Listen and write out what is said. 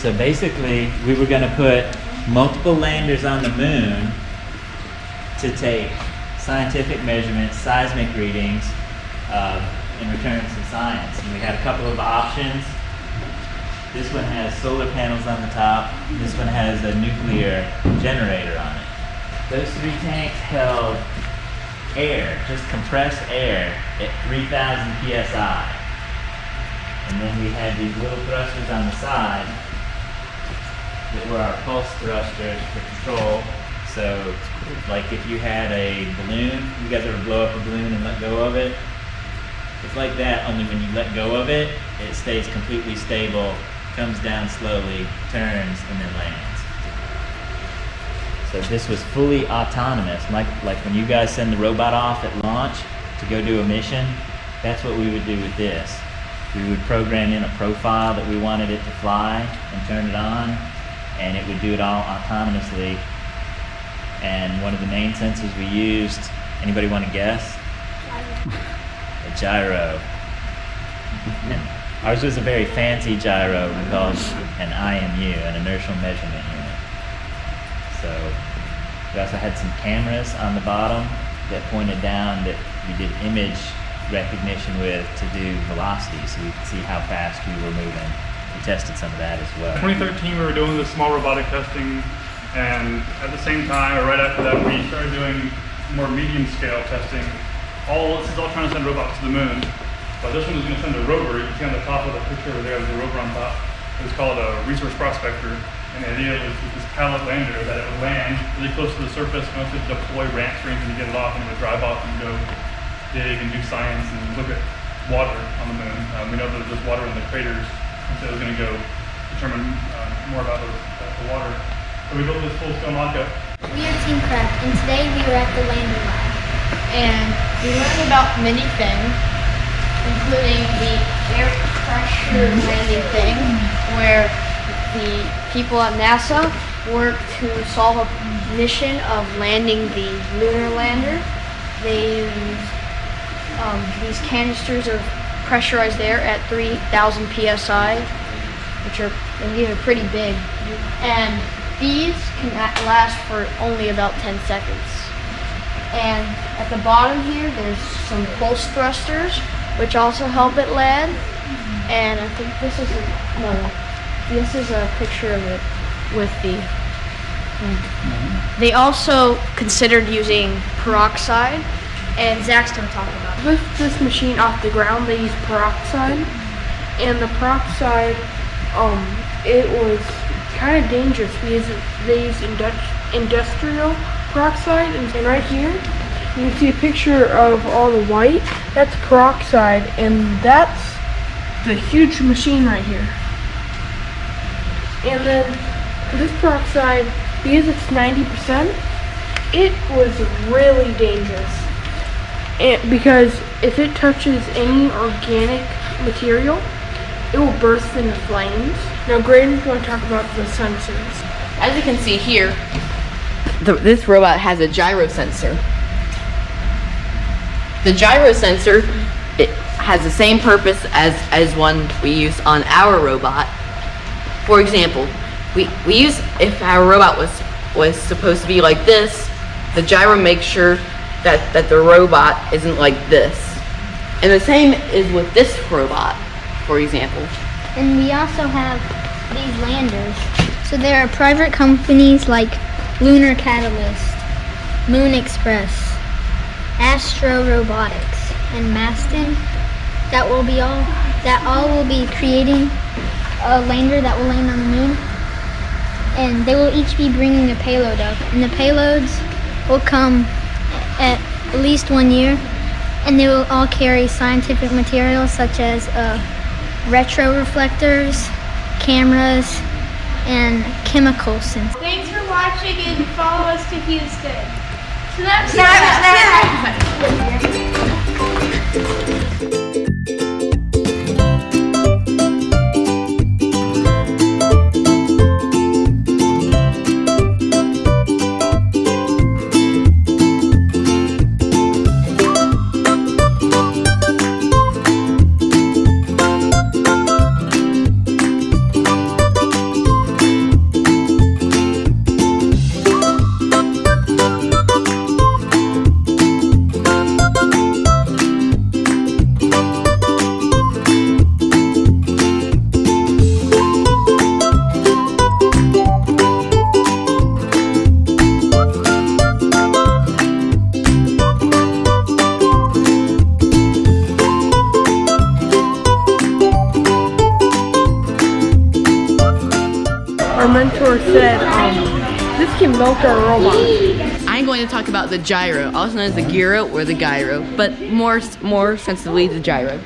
So basically, we were going to put multiple landers on the moon to take scientific measurements, seismic readings, and return some science. And we had a couple of options. This one has solar panels on the top. This one has a nuclear generator on it. Those 3 tanks held air, just compressed air, at 3,000 psi. And then we had these little thrusters on the side that were our pulse thrusters for control. So, like if you had a balloon, you guys ever blow up a balloon and let go of it? It's like that, only when you let go of it, it stays completely stable, comes down slowly, turns, and then lands. So this was fully autonomous, like when you guys send the robot off at launch to go do a mission, that's what we would do with this. We would program in a profile that we wanted it to fly and turn it on, and it would do it all autonomously. And one of the main sensors we used, anybody want to guess? A gyro. And ours was a very fancy gyro called an IMU, an inertial measurement unit. So we also had some cameras on the bottom that pointed down that we did image recognition with to do velocity, so we could see how fast we were moving. We tested some of that as well. 2013 we were doing the small robotic testing, and at the same time, or right after that, we started doing more medium scale testing. This is all trying to send robots to the moon, but this one is going to send a rover. You can see on the top of the picture over there, there's a rover on top. It was called a resource prospector, and the idea was with this pallet lander that it would land really close to the surface, and once it deploy ramp strings and get it off, and it would drive off and go dig and do science and look at water on the moon. We know that there's water in the craters, and so it was going to go determine more about the water. So we built this full-scale mock-up. We are Team Prep, and today we were at the Lander Lab. And we learned about many things, including the air pressure landing thing, where the people at NASA work to solve a mission of landing the lunar lander. They use these canisters of pressurized air at 3,000 psi, these are pretty big, and these can last for only about 10 seconds. And at the bottom here, there's some pulse thrusters, which also help it land. And I think this is a picture of it with the. They also considered using peroxide, and Zach's gonna talk about it. Lift this machine off the ground, they use peroxide, and the peroxide, it was kind of dangerous because they use industrial peroxide, and right here you can see a picture of all the white. That's peroxide, and that's the huge machine right here. And then this peroxide, because it's 90%, it was really dangerous. Because if it touches any organic material, it will burst into flames. Now Graydon's going to talk about the sensors. As you can see here, this robot has a gyro sensor. The gyro sensor, it has the same purpose as one we use on our robot. For example, we use, if our robot was supposed to be like this, the gyro makes sure that the robot isn't like this. And the same is with this robot, for example. And we also have these landers. So there are private companies like Lunar Catalyst, Moon Express, Astro Robotics, and Maston that all will be creating a lander that will land on the moon. And they will each be bringing a payload up. And the payloads will come at least 1 year, and they will all carry scientific materials such as retro reflectors, cameras, and chemical sensors. Thanks for watching and follow us to Houston. Snap, snap, snap. our mentor said, this can melt our robot. I'm going to talk about the gyro, also known as the gyro or the gyro, but more sensibly the gyro.